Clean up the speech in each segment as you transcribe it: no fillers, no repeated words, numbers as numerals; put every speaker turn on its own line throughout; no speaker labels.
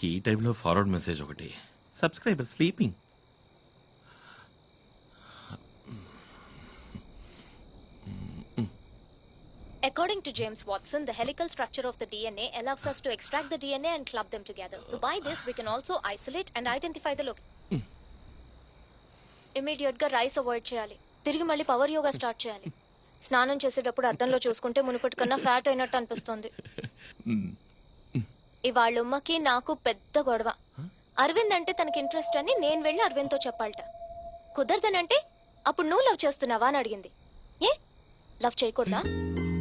ఈ టైంలో forward message ఒకటి, subscriber sleeping.
According to James Watson, the helical structure of the DNA allows us to extract the DNA and club them together. So by this, we can also isolate and identify the location. Immediate గా rice avoid చేయాలి. తిరిగి మళ్ళీ power yoga start చేయాలి. స్నానం చేసేటప్పుడు అద్దంలో చూసుకుంటే మునుపటి కన్నా ఫ్యాట్ అయినట్టు అనిపిస్తుంది. ఇవాళ ఉమ్మకి నాకు పెద్ద గొడవ. అరవింద్ అంటే తనకి ఇంట్రెస్ట్ అని నేను వెళ్ళి అరవింద్తో చెప్పాలట. కుదరదనంటే అప్పుడు నువ్వు లవ్ చేస్తున్నావా అని అడిగింది. ఏ లవ్ చేయకూడదా?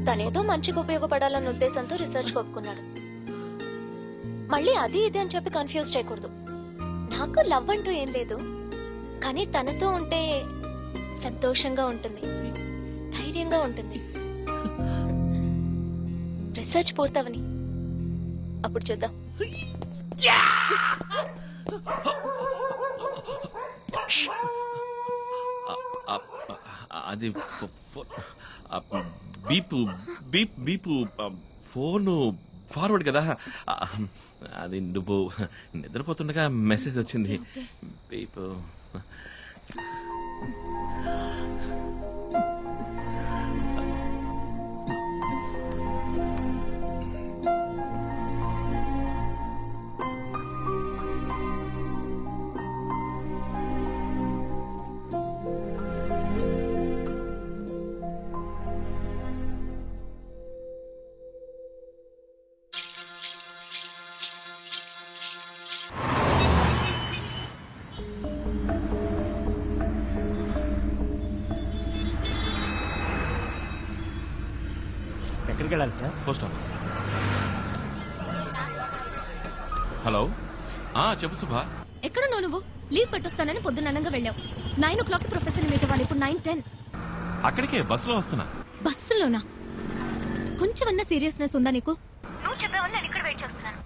తనేదో మంచిగా ఉపయోగపడాలన్న ఉద్దేశంతో రీసెర్చ్ ఒప్పుకున్నాడు. మళ్ళీ అది ఇది అని చెప్పి కన్ఫ్యూజ్ చేయకూడదు. నాకు లవ్ అంటూ ఏం లేదు, కానీ తనతో ఉంటే సంతోషంగా ఉంటుంది, ధైర్యంగా ఉంటుంది. రీసెర్చ్ పూర్తవని అప్పుడు చూద్దాం.
అది బీపు బీప్ బీపు ఫోను ఫార్వర్డ్ కదా, అది నువ్వు నిద్రపోతుండగా మెసేజ్ వచ్చింది. బీపు
ఎక్కడికి వెళ్ళాలి సార్?
Post office. హలో, చెప్పు సుభా.
ఎక్కడున్నావు నువ్వు? లీవ్ పెట్టొస్తానని పొద్దున్నంగా వెళ్ళావు. 9 o'clock ప్రొఫెసర్ మీట్ అవ్వాలి. ఇప్పుడు 9:10.
అక్కడికే బస్సులో వస్తున్నా.
బస్సులోనా? కొంచెమన్నా సీరియస్నెస్ ఉందా నీకు? నువ్వు చెప్పావని నేను ఇక్కడ వెయిట్ చేస్తున్నాను.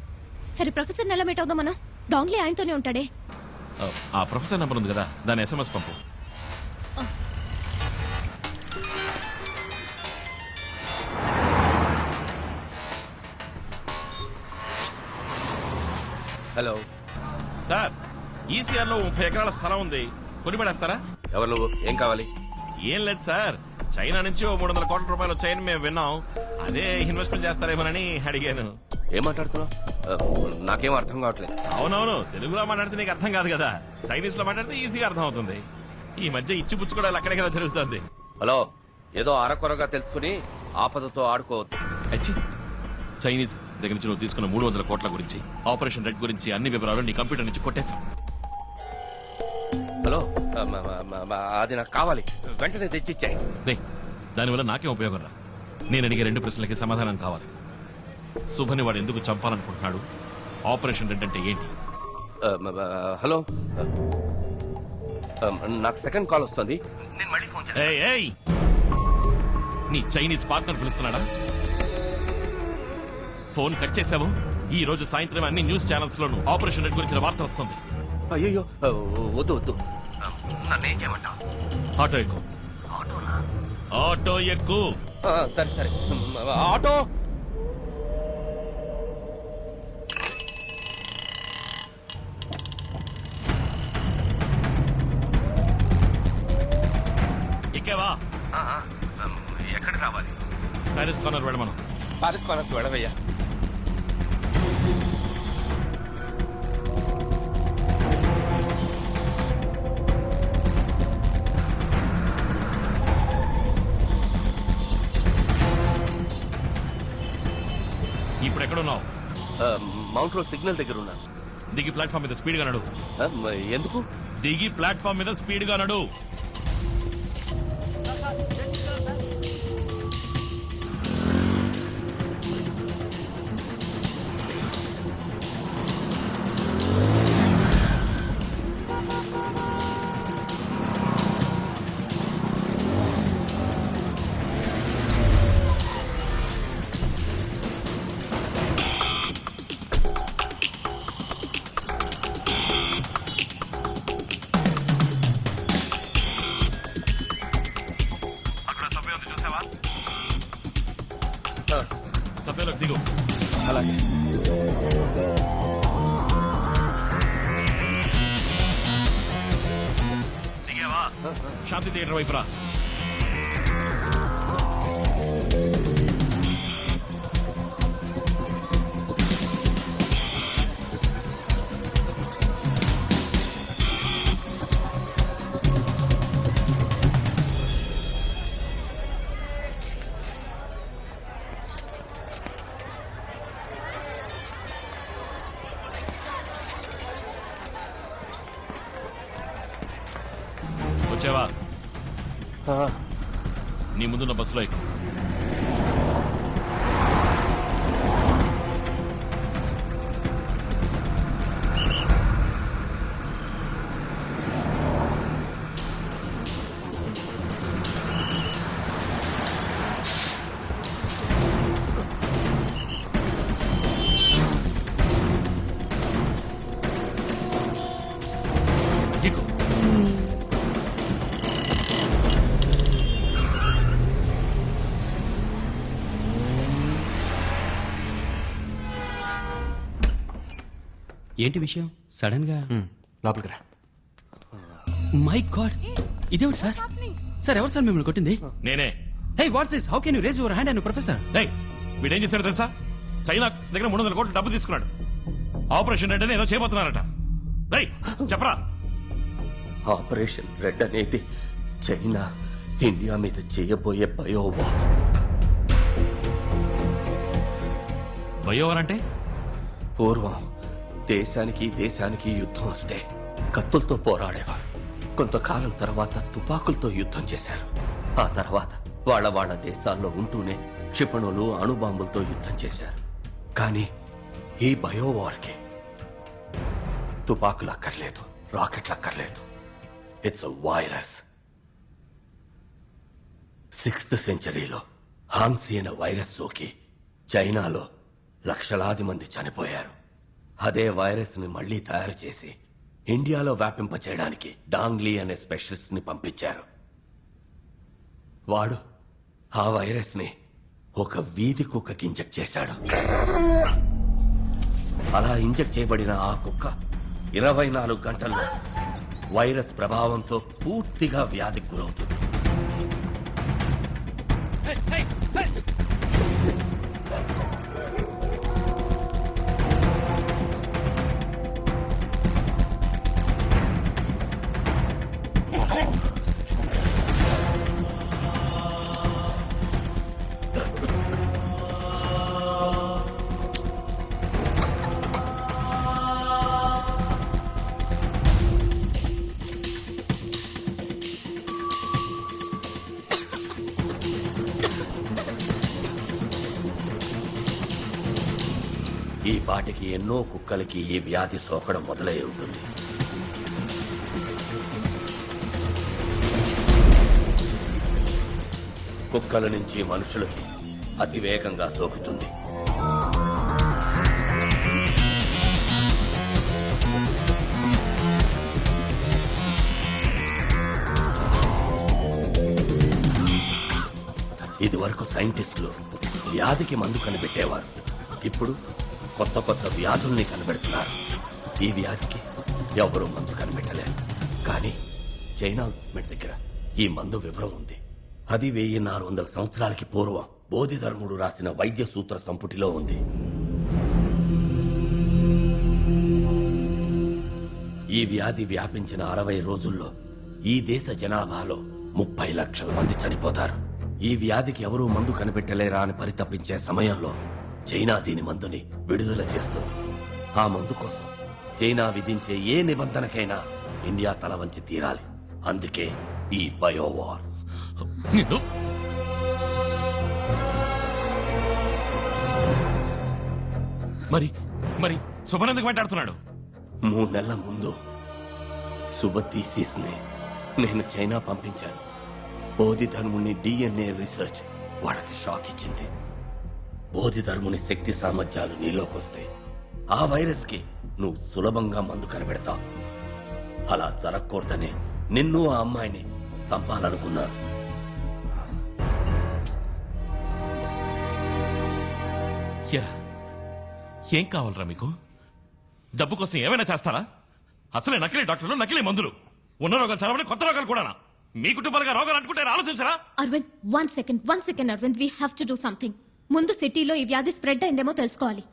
సరే ప్రొఫెసర్ ఎలా మీట్ అవుదాం మనం? డాంగ్లీ ఆయనతోనే ఉంటాడే.
ఆ ప్రొఫెసర్ నంబర్ ఉంది కదా, దాని SMS పంపు.
హలో
సార్, ఈసీఆర్ లో 30 ఎకరాల స్థలం ఉంది, కొని పడేస్తారా?
ఎవరు నువ్వు? ఏం కావాలి?
ఏం లేదు సార్, చైనా నుంచి 300 కోట్ల రూపాయలు వచ్చాయని మేము విన్నాం. అదే ఇన్వెస్ట్మెంట్ చేస్తారేమోనని అడిగాను.
ఏం మాట్లాడుతున్నావు? నాకేం అర్థం కావట్లేదు.
అవునవును, తెలుగులో మాట్లాడితే నీకు అర్థం కాదు కదా, చైనీస్ లో మాట్లాడితే ఈజీగా అర్థం అవుతుంది. ఈ మధ్య ఇచ్చిపుచ్చుకోవడాలు అక్కడే కదా జరుగుతుంది.
హలో, ఏదో అరకొరగా తెలుసుకుని ఆపదతో ఆడుకోవద్దు.
అచ్చి, చైనీస్ దగ్గర నుంచి నువ్వు తీసుకున్న 300 కోట్ల గురించి, ఆపరేషన్ రెడ్ గురించి అన్ని వివరాలు నీ కంప్యూటర్ నుంచి కొట్టేశాం.
హలో, అది నాకు కావాలి, వెంటనే తెచ్చిచ్చాయి.
దానివల్ల నాకేం ఉపయోగం రా? నేను అడిగే 2 ప్రశ్నలకి సమాధానం కావాలి. శుభని వాడు ఎందుకు చంపాలనుకుంటున్నాడు? ఆపరేషన్ రెడ్ అంటే ఏంటి?
హలో, నాకు సెకండ్ కాల్ వస్తుంది, నేను మళ్ళీ ఫోన్ చేస్తాను.
ఏయ్, నీ చైనీస్ పార్ట్నర్ పిలుస్తున్నాడా? ఫోన్ కట్ చేశావు. ఈ రోజు సాయంత్రం అన్ని న్యూస్ ఛానల్స్ లోను ఆపరేషన్ రెడ్ గురించిన వార్త వస్తుంది.
అయ్యో, వద్దు వద్దు, నన్నేం చేయమంటావు?
ఆటో ఎక్కు. ఆటో ఎక్కు.
సరే సరే, ఆటో.
ఎక్కేవా?
ఎక్కడికి రావాలి?
ప్యారిస్ కార్నర్ వెళ్ళమను.
పారిస్ కార్నర్కి వెళ్ళవయ్యా.
ఇప్పుడు ఎక్కడున్నావు?
మౌంట్ రోడ్ సిగ్నల్ దగ్గర ఉన్నాను.
దిగి ప్లాట్ఫామ్ మీద స్పీడ్ గా నడు.
ఎందుకు?
దిగి ప్లాట్ఫామ్ మీద స్పీడ్ గా నడు. సభ్యులకు దిగు.
అలాగే.
దిగావా? శాంతి థియేటర్ వైపు రా. వచ్చావా? నీ ముందున్న బస్సులో ఎక్కు. ఎక్కు.
ఏంటి విషయం సడన్ గా?
లోపలికి రా.
మై గాడ్, ఇదేమిటి సార్? సార్ ఎవరు సార్ మిమ్మల్ని కొట్టింది?
నేనే.
Hey what's this? How can you raise your hand and professor?
డేయ్, వీడేం చేశాడు తెలుసా? చైనా దగ్గర 300 కోట్లు డబ్బు తీసుకున్నాడు. ఆపరేషన్ అంటే ఏదో చేయబోతున్నారట. డేయ్ చెప్పరా.
ఆపరేషన్ రెడ్ అనేది చైనా ఇండియా మీద చేయబోయే బయోవార్.
బయోవర్ అంటే?
పూర్వం దేశానికి యుద్ధం వస్తే కత్తులతో పోరాడేవారు. కొంతకాలం తర్వాత తుపాకులతో యుద్ధం చేశారు. ఆ తర్వాత వాళ్ళ దేశాల్లో ఉంటూనే క్షిపణులు అణుబాంబులతో యుద్ధం చేశారు. కానీ ఈ బయోవార్కి తుపాకులు అక్కర్లేదు, రాకెట్లు అక్కర్లేదు. It's a virus. 6th సెంచరీలో హాంగ్సీ అనే వైరస్ సోకి చైనాలో లక్షలాది మంది చనిపోయారు. అదే వైరస్ ని మళ్లీ తయారు చేసి ఇండియాలో వ్యాపింపచేయడానికి డాంగ్లీ అనే స్పెషలిస్ట్ ని పంపించారు. వాడు ఆ వైరస్ ని ఒక వీధి కుక్కకి ఇంజెక్ట్ చేశాడు. అలా ఇంజెక్ట్ చేయబడిన ఆ కుక్క 24 గంటల్లో వైరస్ ప్రభావంతో పూర్తిగా వ్యాధికి గురవుతుంది. ఈ పాటికి ఎన్నో కుక్కలకి ఈ వ్యాధి సోకడం మొదలై ఉంటుంది. కుక్కల నుంచి మనుషులకి అతి వేగంగా సోకుతుంది. ఇదివరకు సైంటిస్టులు వ్యాధికి మందు కనిపెట్టేవారు. ఇప్పుడు కొత్త కొత్త వ్యాధుల్ని కనిపెడుతున్నారు. ఈ వ్యాధికి ఎవరూ మందు కనిపెట్టలేరు. కానీ చైనా గవర్నమెంట్ దగ్గర ఈ మందు వివరం ఉంది. అది 1400 సంవత్సరాలకి పూర్వం బోధిధర్ముడు రాసిన వైద్య సూత్ర సంపుటిలో ఉంది. ఈ వ్యాధి వ్యాపించిన 60 రోజుల్లో ఈ దేశ జనాభాలో 30 లక్షల మంది చనిపోతారు. ఈ వ్యాధికి ఎవరూ మందు కనిపెట్టలేరా అని పరితపించే సమయంలో చైనా దీని మందుని విడుదల చేస్తుంది. ఆ మందు కోసం చైనా విధించే ఏ నిబంధనకైనా ఇండియా తల వంచి తీరాలి. అందుకే ఈ బయోవార్.
మరి మరి శుభన్ ఎందుకు వెంటాడుతున్నాడు?
3 నెలల ముందు సుబతీసిస్ ని నేను చైనా పంపించాను. బోధిధర్ముని DNA రీసెర్చ్ వాళ్ళకి షాక్ ఇచ్చింది. బోధిధర్ముని శక్తి సామర్థ్యాలు నీలోకొస్తే ఆ వైరస్ కి నువ్వు సులభంగా మందు కనిపెడతావు. అలా జరగకూడదని నిన్ను ఆ అమ్మాయిని చంపాలనుకున్నారు.
ఏం కావాలరా మీకు? డబ్బు కోసం ఏమైనా చేస్తారా? అసలే నకిలీ డాక్టర్లు, నకిలీ మందులు. ఉన్న రోగాలు చదవని కొత్త రోగాలు కూడా. మీ కుటుంబాలుగా రోగాలు అంటుకుంటే ఆలోచించరా?
Arvind one second Arvind, we have to do something. ముందు సిటీలో ఈ వ్యాధి స్ప్రెడ్ అయిందేమో తెలుసుకోవాలి.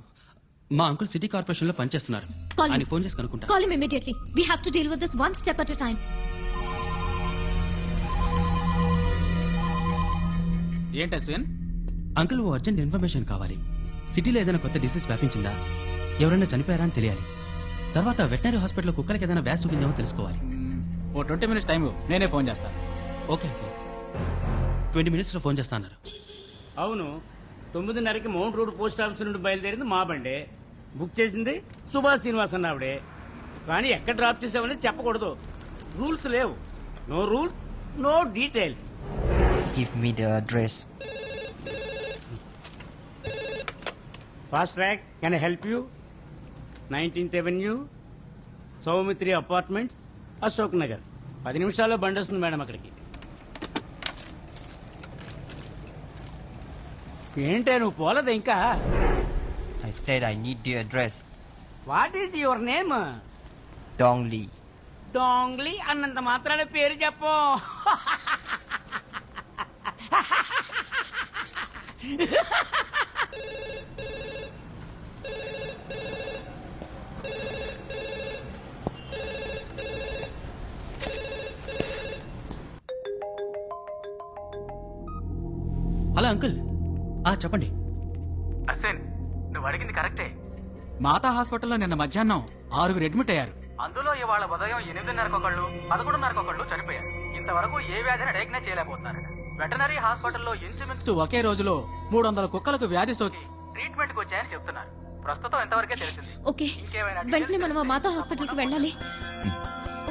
మా అంకుల్ సిటీ కార్పొరేషన్ లో పనిచేస్తున్నారు.
Call him.
ఆయన ఫోన్ చేసి కనుక్కుంటా.
Call him immediately. We have to deal with this one step at a time.
ఏంటి అశ్విన్?
అంకుల్ ఓ అర్జెంట్ ఇన్ఫర్మేషన్ కావాలి. సిటీలో ఏదైనా కొత్త డిసీజ్ వ్యాపించిందా, ఎవరైనా చనిపోయారా అని తెలియాలి. తర్వాత వెటనరీ హాస్పిటల్లో కుక్కలకి ఏదైనా వ్యాధి సోకిందేమో తెలుసుకోవాలి.
ఓ 20 minutes టైం నేనే ఫోన్ చేస్తాను.
ఓకే అంకుల్, 20 minutes లో ఫోన్ చేస్తా అన్నారు.
అవును, 9:30కి మౌంట్ రోడ్ పోస్ట్ ఆఫీస్ నుండి బయలుదేరింది మా బండే. బుక్ చేసింది సుభాష్ శ్రీనివాస్ అన్న ఆవిడే. కానీ ఎక్కడ డ్రాప్ చేసామని చెప్పకూడదు. రూల్స్ లేవు. No rules, no details.
Give me the address.
Fast track, can I help you? 19th Avenue, Soumitri apartments, Ashok Nagar. 10 నిమిషాల్లో బండి వస్తుంది మేడం అక్కడికి. ఏంటే నువ్వు పోలేదు ఇంకా?
I said I need the address.
What is your name?
Dongli.
Dongli అన్నంత మాత్రాన పేరు చెప్పు.
హలో అంకుల్, చెప్పండి.
అశ్విన్, నువ్వు అడిగింది కరెక్టే. మాతా హాస్పిటల్లో నిన్న మధ్యాహ్నం 6 అడ్మిట్ అయ్యారు. అందులో ఇవాళ ఉదయం 8:30కి ఒకళ్ళు, 11:30కి ఒకళ్ళు చనిపోయారు. ఇంతవరకు ఏ వ్యాధిని డయాగ్నోస్ చేయలేకపోతున్నారు. వెటనరీ హాస్పిటల్లో ఇంచుమించు ఒకే రోజులో 300 కుక్కలకు వ్యాధి సోకి ట్రీట్మెంట్ కి వచ్చాయని చెప్తున్నారు. ప్రస్తుతం ఎంతవరకే తెలిసింది.
ఓకే, వెంటనే మనం ఆ మాతా హాస్పిటల్కి వెళ్ళాలి.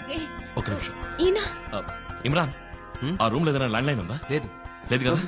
ఓకే,
ఒక నిమిషం.
ఈయన
ఇమ్రాన్, ఆ రూమ్ లో ఏదైనా ల్యాండ్ లైన్ ఉందా?
లేదు.
లేదు కదా?